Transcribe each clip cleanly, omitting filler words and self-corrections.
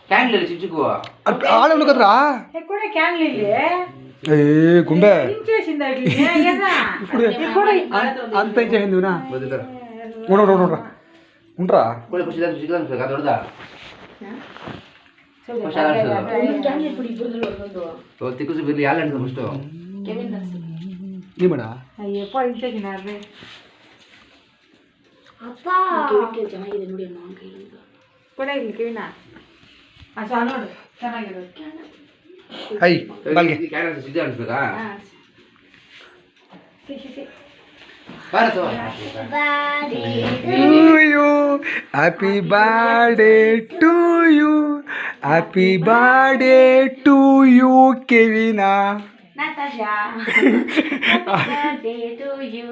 Candle ಚಿಚ್ಚುಕೋ ಆಳ ಉಳ್ಕತ್ರಾ ಕೂಡ ಕ್ಯಾನ್ಲ್ ಇಲ್ಲಿ ಏ ಗುಂಬೆ ಇಂಚೇಸಿಂದ ಇಡ್ಲಿ ಅಂತ ಇಂಚ ಹಿಂದಿವನಾ ನೋಡ ನೋಡ್ರ ಉಂಟ್ರಾ ಕೂಡ ಖುಷಿ ಚಿಕ್ಕ ದೊಡ್ಡದ ತಿಕ್ಕುಸಿ ಬಿರ್ಲಿ ಯಾರು ಅನ್ಸ ಫಸ್ಟು ನೀ ಮಾಡ ಅಯ್ಯಪ್ಪ ಇಂಚೇಸಿನ ಅಪ್ಪ ಚೆನ್ನಾಗಿದೆ ನೋಡಿ ಅಮ್ಮ ಕೂಡ ಇಲ್ಲಿ ಕಿವಿನ ಅಸ ನೋಡು ಚೆನ್ನಾಗಿರೋದು ಐ ಬಾಲ್ಗೆ ಕ್ಯಾಂಡಲ್ ಸಿದ್ಧ ಅನ್ಸ್ಬೇಕಾ happy birthday to you happy birthday to you ಕೆವಿನಾ Natasha, happy birthday to you.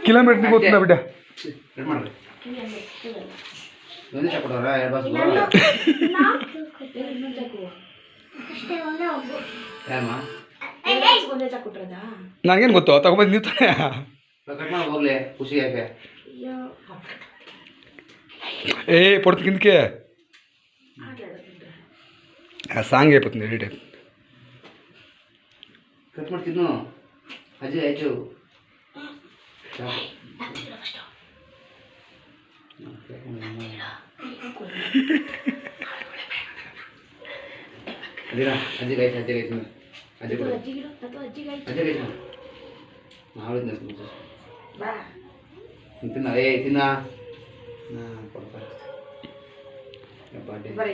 Kilometre ಗೊತ್ತಿಲ್ಲ ಬಿಟ್ಟ ನನಗೇನು ಗೊತ್ತು ತಗೊಂಬಂದು ನೀವು ತಾನೇ ಹೋಗ್ಲಿ ಖುಷಿ ಯಾಕೆ ಏ ಪಡ್ತು ಕಿಂದಕ್ಕೆ ಸಾಂಗ್ అయిపోతుంది ಎಡಿಟ್ ಕಟ್ ಮಾಡ್ತಿದ್ನು ಅಜ್ಜಿ ಆಯ್ತು ಅಜ್ಜಿಗೆ ಆಯ್ತು ಅಜ್ಜಿಗೆ ಆಯ್ತು ಅಜ್ಜಿ ಕೊಡು ಅಜ್ಜಿಗೆ ಆಯ್ತು ನಾವು ತಿನ್ನ ಏ ತಿನ್ನ ಕೊಡ್ತಾರೆ ಬರೀ